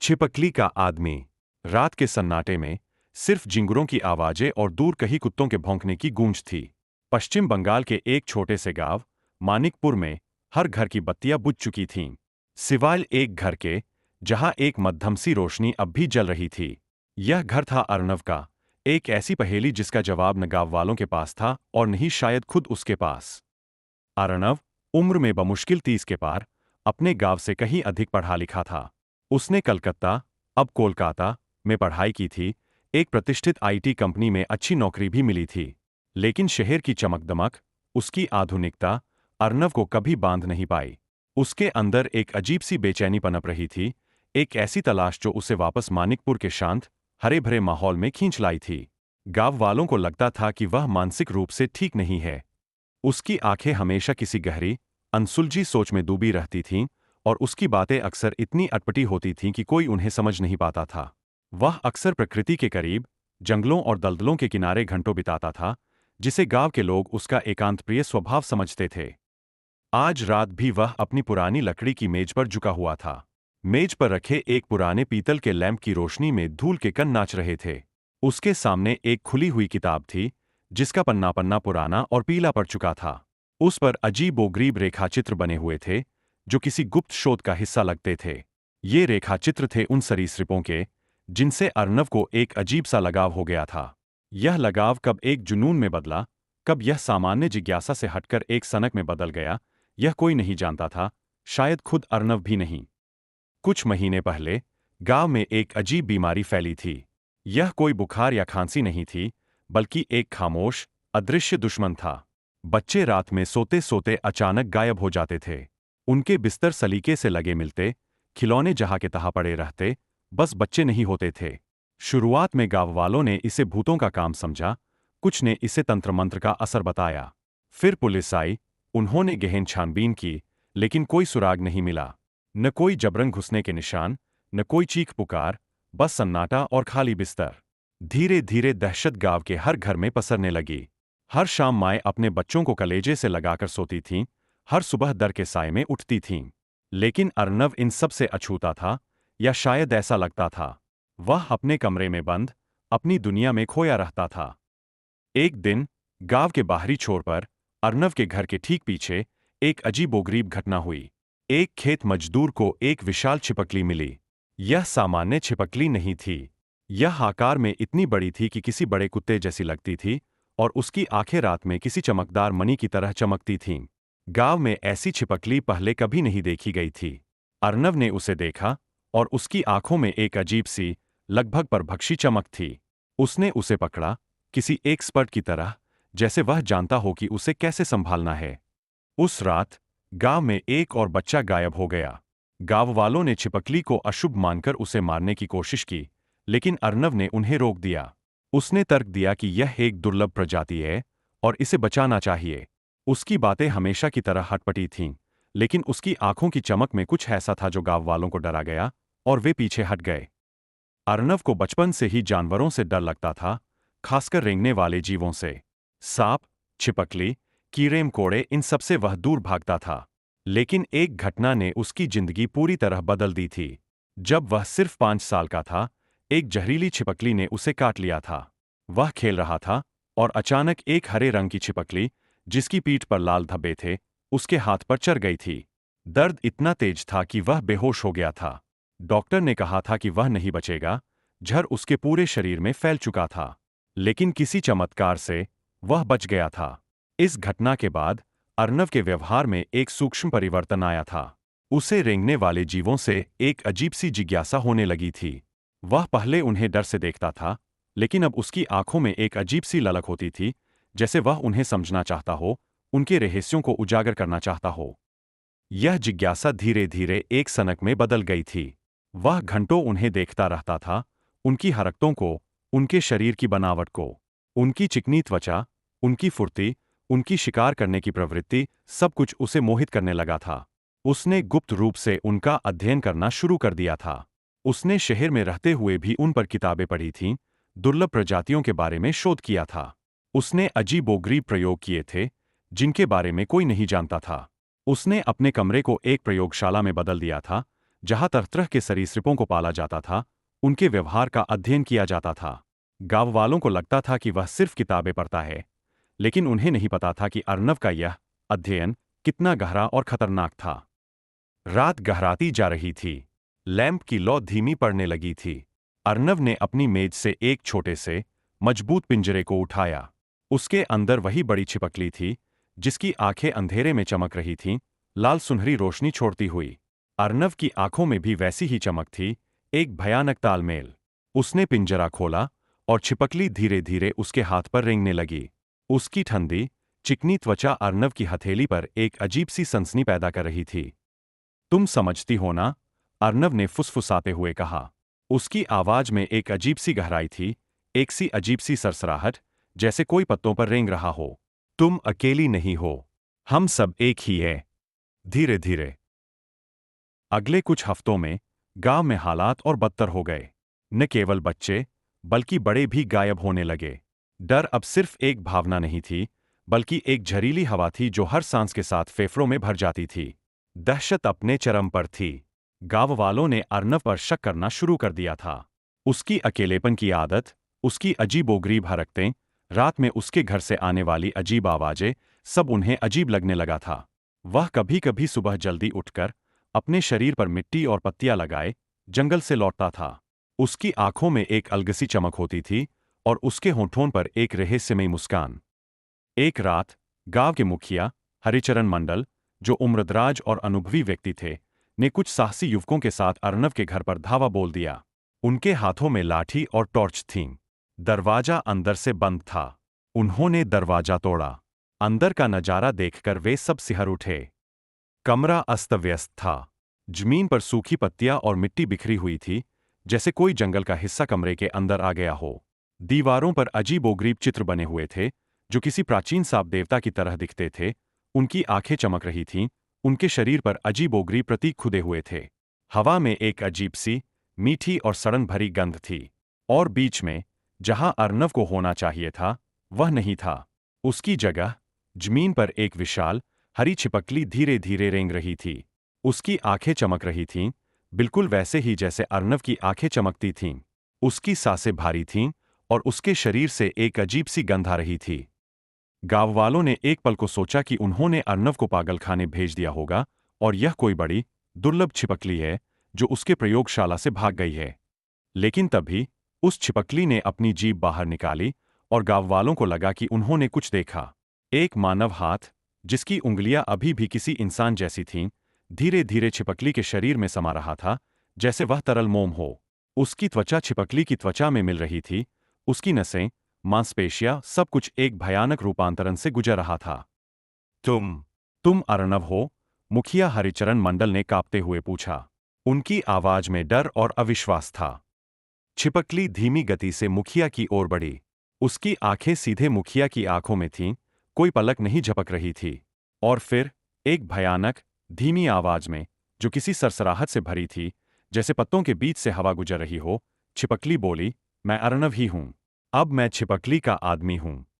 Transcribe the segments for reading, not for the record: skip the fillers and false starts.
छिपकली का आदमी। रात के सन्नाटे में सिर्फ झिंगुरों की आवाजें और दूर कहीं कुत्तों के भौंकने की गूंज थी। पश्चिम बंगाल के एक छोटे से गांव मानिकपुर में हर घर की बत्तियां बुझ चुकी थीं, सिवाय एक घर के, जहां एक मध्यम सी रोशनी अब भी जल रही थी। यह घर था अर्नव का, एक ऐसी पहेली जिसका जवाब न गांव वालों के पास था और न ही शायद खुद उसके पास। अर्नव, उम्र में बमुश्किल 30 के पार, अपने गांव से कहीं अधिक पढ़ा लिखा था। उसने कलकत्ता, अब कोलकाता, में पढ़ाई की थी, एक प्रतिष्ठित आईटी कंपनी में अच्छी नौकरी भी मिली थी। लेकिन शहर की चमक-दमक, उसकी आधुनिकता, अर्नव को कभी बांध नहीं पाई। उसके अंदर एक अजीब सी बेचैनी पनप रही थी, एक ऐसी तलाश जो उसे वापस मानिकपुर के शांत, हरे भरे माहौल में खींच लाई थी। गांव वालों को लगता था कि वह मानसिक रूप से ठीक नहीं है। उसकी आंखें हमेशा किसी गहरी, अनसुलझी सोच में डूबी रहती थीं, और उसकी बातें अक्सर इतनी अटपटी होती थीं कि कोई उन्हें समझ नहीं पाता था। वह अक्सर प्रकृति के करीब, जंगलों और दलदलों के किनारे घंटों बिताता था, जिसे गांव के लोग उसका एकांत प्रिय स्वभाव समझते थे। आज रात भी वह अपनी पुरानी लकड़ी की मेज पर झुका हुआ था। मेज पर रखे एक पुराने पीतल के लैंप की रोशनी में धूल के कण नाच रहे थे। उसके सामने एक खुली हुई किताब थी, जिसका पन्ना पन्ना पुराना और पीला पड़ चुका था। उस पर अजीबोगरीब रेखाचित्र बने हुए थे, जो किसी गुप्त शोध का हिस्सा लगते थे। ये रेखाचित्र थे उन सरीसृपों के, जिनसे अर्नव को एक अजीब सा लगाव हो गया था। यह लगाव कब एक जुनून में बदला, कब यह सामान्य जिज्ञासा से हटकर एक सनक में बदल गया, यह कोई नहीं जानता था, शायद खुद अर्नव भी नहीं। कुछ महीने पहले गांव में एक अजीब बीमारी फैली थी। यह कोई बुखार या खांसी नहीं थी, बल्कि एक खामोश, अदृश्य दुश्मन था। बच्चे रात में सोते सोते अचानक गायब हो जाते थे। उनके बिस्तर सलीके से लगे मिलते, खिलौने जहां के तहां पड़े रहते, बस बच्चे नहीं होते थे। शुरुआत में गांव वालों ने इसे भूतों का काम समझा, कुछ ने इसे तंत्र मंत्र का असर बताया। फिर पुलिस आई, उन्होंने गहन छानबीन की, लेकिन कोई सुराग नहीं मिला। न कोई जबरन घुसने के निशान, न कोई चीख पुकार, बस सन्नाटा और खाली बिस्तर। धीरे धीरे दहशत गांव के हर घर में पसरने लगी। हर शाम माएं अपने बच्चों को कलेजे से लगाकर सोती थीं, हर सुबह डर के साए में उठती थीं। लेकिन अर्नव इन सब से अछूता था, या शायद ऐसा लगता था। वह अपने कमरे में बंद, अपनी दुनिया में खोया रहता था। एक दिन, गांव के बाहरी छोर पर, अर्नव के घर के ठीक पीछे, एक अजीबोगरीब घटना हुई। एक खेत मजदूर को एक विशाल छिपकली मिली। यह सामान्य छिपकली नहीं थी। यह आकार में इतनी बड़ी थी कि किसी बड़े कुत्ते जैसी लगती थी, और उसकी आंखें रात में किसी चमकदार मणि की तरह चमकती थीं। गांव में ऐसी छिपकली पहले कभी नहीं देखी गई थी। अर्नव ने उसे देखा, और उसकी आंखों में एक अजीब सी, लगभग परभक्षी चमक थी। उसने उसे पकड़ा, किसी एक्सपर्ट की तरह, जैसे वह जानता हो कि उसे कैसे संभालना है। उस रात गांव में एक और बच्चा गायब हो गया। गांव वालों ने छिपकली को अशुभ मानकर उसे मारने की कोशिश की, लेकिन अर्नव ने उन्हें रोक दिया। उसने तर्क दिया कि यह एक दुर्लभ प्रजाति है और इसे बचाना चाहिए। उसकी बातें हमेशा की तरह हटपटी थीं, लेकिन उसकी आंखों की चमक में कुछ ऐसा था जो गांव वालों को डरा गया, और वे पीछे हट गए। अर्नव को बचपन से ही जानवरों से डर लगता था, खासकर रेंगने वाले जीवों से। सांप, छिपकली, कीड़े मकोड़े, इन सब से वह दूर भागता था। लेकिन एक घटना ने उसकी जिंदगी पूरी तरह बदल दी थी। जब वह सिर्फ 5 साल का था, एक जहरीली छिपकली ने उसे काट लिया था। वह खेल रहा था, और अचानक एक हरे रंग की छिपकली, जिसकी पीठ पर लाल धब्बे थे, उसके हाथ पर चढ़ गई थी। दर्द इतना तेज था कि वह बेहोश हो गया था। डॉक्टर ने कहा था कि वह नहीं बचेगा, जहर उसके पूरे शरीर में फैल चुका था। लेकिन किसी चमत्कार से वह बच गया था। इस घटना के बाद अर्नव के व्यवहार में एक सूक्ष्म परिवर्तन आया था। उसे रेंगने वाले जीवों से एक अजीब सी जिज्ञासा होने लगी थी। वह पहले उन्हें डर से देखता था, लेकिन अब उसकी आंखों में एक अजीब सी ललक होती थी, जैसे वह उन्हें समझना चाहता हो, उनके रहस्यों को उजागर करना चाहता हो। यह जिज्ञासा धीरे धीरे एक सनक में बदल गई थी। वह घंटों उन्हें देखता रहता था, उनकी हरकतों को, उनके शरीर की बनावट को, उनकी चिकनी त्वचा, उनकी फुर्ती, उनकी शिकार करने की प्रवृत्ति, सब कुछ उसे मोहित करने लगा था। उसने गुप्त रूप से उनका अध्ययन करना शुरू कर दिया था। उसने शहर में रहते हुए भी उन पर किताबें पढ़ी थीं, दुर्लभ प्रजातियों के बारे में शोध किया था। उसने अजीबोगरीब प्रयोग किए थे, जिनके बारे में कोई नहीं जानता था। उसने अपने कमरे को एक प्रयोगशाला में बदल दिया था, जहां तरह तरह के सरीसृपों को पाला जाता था, उनके व्यवहार का अध्ययन किया जाता था। गांव वालों को लगता था कि वह सिर्फ किताबें पढ़ता है, लेकिन उन्हें नहीं पता था कि अर्नव का यह अध्ययन कितना गहरा और खतरनाक था। रात गहराती जा रही थी। लैंप की लौ धीमी पड़ने लगी थी। अर्नव ने अपनी मेज से एक छोटे से मजबूत पिंजरे को उठाया। उसके अंदर वही बड़ी छिपकली थी, जिसकी आंखें अंधेरे में चमक रही थीं, लाल सुनहरी रोशनी छोड़ती हुई। अर्नव की आंखों में भी वैसी ही चमक थी, एक भयानक तालमेल। उसने पिंजरा खोला और छिपकली धीरे धीरे उसके हाथ पर रेंगने लगी। उसकी ठंडी, चिकनी त्वचा अर्नव की हथेली पर एक अजीब सी सनसनी पैदा कर रही थी। तुम समझती हो ना? अर्नव ने फुसफुसाते हुए कहा। उसकी आवाज में एक अजीब सी गहराई थी, एक सी अजीब सी सरसराहट, जैसे कोई पत्तों पर रेंग रहा हो। तुम अकेली नहीं हो। हम सब एक ही है। धीरे धीरे अगले कुछ हफ्तों में गांव में हालात और बदतर हो गए। न केवल बच्चे, बल्कि बड़े भी गायब होने लगे। डर अब सिर्फ एक भावना नहीं थी, बल्कि एक झरीली हवा थी जो हर सांस के साथ फेफड़ों में भर जाती थी। दहशत अपने चरम पर थी। गांव वालों ने अर्नव पर शक करना शुरू कर दिया था। उसकी अकेलेपन की आदत, उसकी अजीबोगरीब हरकतें, रात में उसके घर से आने वाली अजीब आवाजें, सब उन्हें अजीब लगने लगा था। वह कभी कभी सुबह जल्दी उठकर अपने शरीर पर मिट्टी और पत्तियां लगाए जंगल से लौटता था। उसकी आंखों में एक अलगसी चमक होती थी और उसके होठों पर एक रहस्यमयी मुस्कान। एक रात गांव के मुखिया हरिचरण मंडल, जो उम्रदराज और अनुभवी व्यक्ति थे, ने कुछ साहसी युवकों के साथ अर्नव के घर पर धावा बोल दिया। उनके हाथों में लाठी और टॉर्च थीं। दरवाजा अंदर से बंद था। उन्होंने दरवाजा तोड़ा। अंदर का नजारा देखकर वे सब सिहर उठे। कमरा अस्त व्यस्त था। जमीन पर सूखी पत्तियां और मिट्टी बिखरी हुई थी, जैसे कोई जंगल का हिस्सा कमरे के अंदर आ गया हो। दीवारों पर अजीबोगरीब चित्र बने हुए थे, जो किसी प्राचीन सांप देवता की तरह दिखते थे। उनकी आंखें चमक रही थीं, उनके शरीर पर अजीबोगरीब प्रतीक खुदे हुए थे। हवा में एक अजीब सी, मीठी और सड़न भरी गंध थी। और बीच में, जहां अर्नव को होना चाहिए था, वह नहीं था। उसकी जगह जमीन पर एक विशाल, हरी छिपकली धीरे धीरे रेंग रही थी। उसकी आंखें चमक रही थीं, बिल्कुल वैसे ही जैसे अर्नव की आंखें चमकती थीं। उसकी सांसें भारी थीं और उसके शरीर से एक अजीब सी गंध आ रही थी। गांव वालों ने एक पल को सोचा कि उन्होंने अर्नव को पागलखाने भेज दिया होगा और यह कोई बड़ी, दुर्लभ छिपकली है जो उसके प्रयोगशाला से भाग गई है। लेकिन तभी उस छिपकली ने अपनी जीभ बाहर निकाली और गांव वालों को लगा कि उन्होंने कुछ देखा। एक मानव हाथ, जिसकी उंगलियां अभी भी किसी इंसान जैसी थीं, धीरे धीरे छिपकली के शरीर में समा रहा था, जैसे वह तरल मोम हो। उसकी त्वचा छिपकली की त्वचा में मिल रही थी, उसकी नसें, मांसपेशियां, सब कुछ एक भयानक रूपांतरण से गुजर रहा था। तुम अर्नव हो? मुखिया हरिचरण मंडल ने कांपते हुए पूछा। उनकी आवाज में डर और अविश्वास था। छिपकली धीमी गति से मुखिया की ओर बढ़ी। उसकी आंखें सीधे मुखिया की आंखों में थीं, कोई पलक नहीं झपक रही थी। और फिर, एक भयानक, धीमी आवाज में, जो किसी सरसराहट से भरी थी, जैसे पत्तों के बीच से हवा गुजर रही हो, छिपकली बोली, मैं अर्नव ही हूं। अब मैं छिपकली का आदमी हूं।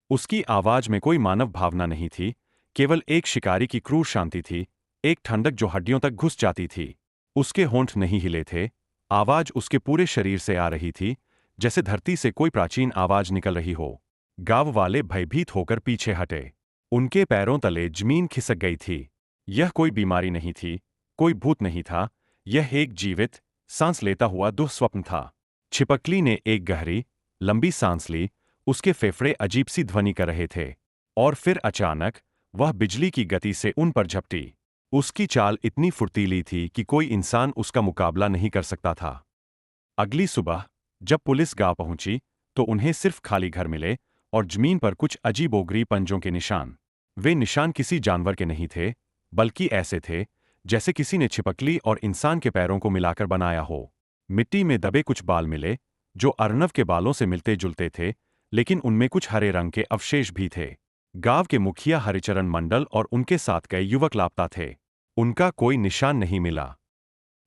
उसकी आवाज में कोई मानव भावना नहीं थी, केवल एक शिकारी की क्रूर शांति थी, एक ठंडक जो हड्डियों तक घुस जाती थी। उसके होंठ नहीं हिले थे, आवाज उसके पूरे शरीर से आ रही थी, जैसे धरती से कोई प्राचीन आवाज निकल रही हो। गांव वाले भयभीत होकर पीछे हटे। उनके पैरों तले जमीन खिसक गई थी। यह कोई बीमारी नहीं थी, कोई भूत नहीं था, यह एक जीवित, सांस लेता हुआ दुःस्वप्न था। छिपकली ने एक गहरी, लंबी सांस ली, उसके फेफड़े अजीब सी ध्वनि कर रहे थे। और फिर अचानक, वह बिजली की गति से उन पर झपटी। उसकी चाल इतनी फुर्तीली थी कि कोई इंसान उसका मुकाबला नहीं कर सकता था। अगली सुबह, जब पुलिस गांव पहुंची, तो उन्हें सिर्फ खाली घर मिले और जमीन पर कुछ अजीबोगरीब पंजों के निशान। वे निशान किसी जानवर के नहीं थे, बल्कि ऐसे थे जैसे किसी ने छिपकली और इंसान के पैरों को मिलाकर बनाया हो। मिट्टी में दबे कुछ बाल मिले, जो अर्नव के बालों से मिलते जुलते थे, लेकिन उनमें कुछ हरे रंग के अवशेष भी थे। गांव के मुखिया हरिचरण मंडल और उनके साथ कई युवक लापता थे। उनका कोई निशान नहीं मिला।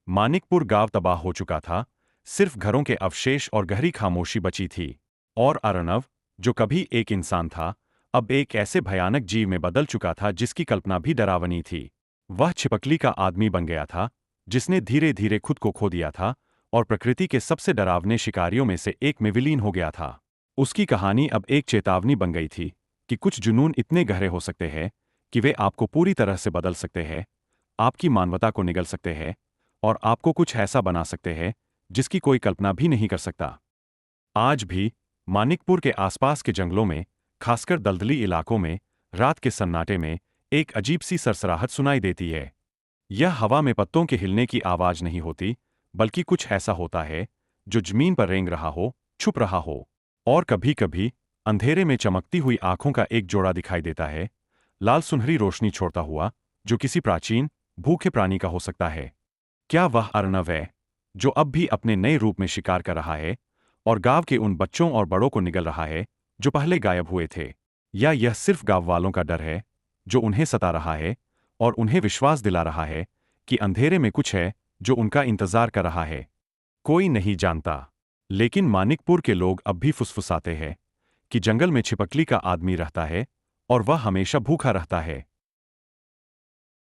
मानिकपुर गांव तबाह हो चुका था, सिर्फ घरों के अवशेष और गहरी खामोशी बची थी। और अर्नव, जो कभी एक इंसान था, अब एक ऐसे भयानक जीव में बदल चुका था जिसकी कल्पना भी डरावनी थी। वह छिपकली का आदमी बन गया था, जिसने धीरे धीरे खुद को खो दिया था और प्रकृति के सबसे डरावने शिकारियों में से एक में विलीन हो गया था। उसकी कहानी अब एक चेतावनी बन गई थी कि कुछ जुनून इतने गहरे हो सकते हैं कि वे आपको पूरी तरह से बदल सकते हैं, आपकी मानवता को निगल सकते हैं और आपको कुछ ऐसा बना सकते हैं जिसकी कोई कल्पना भी नहीं कर सकता। आज भी मानिकपुर के आसपास के जंगलों में, खासकर दलदली इलाकों में, रात के सन्नाटे में एक अजीब सी सरसराहट सुनाई देती है। यह हवा में पत्तों के हिलने की आवाज नहीं होती, बल्कि कुछ ऐसा होता है जो जमीन पर रेंग रहा हो, छुप रहा हो। और कभी-कभी अंधेरे में चमकती हुई आंखों का एक जोड़ा दिखाई देता है, लाल सुनहरी रोशनी छोड़ता हुआ, जो किसी प्राचीन, भूखे प्राणी का हो सकता है। क्या वह अर्णव है जो अब भी अपने नए रूप में शिकार कर रहा है और गांव के उन बच्चों और बड़ों को निगल रहा है जो पहले गायब हुए थे? या यह सिर्फ गांव वालों का डर है जो उन्हें सता रहा है और उन्हें विश्वास दिला रहा है कि अंधेरे में कुछ है जो उनका इंतजार कर रहा है? कोई नहीं जानता। लेकिन मानिकपुर के लोग अब भी फुसफुसाते हैं कि जंगल में छिपकली का आदमी रहता है और वह हमेशा भूखा रहता है।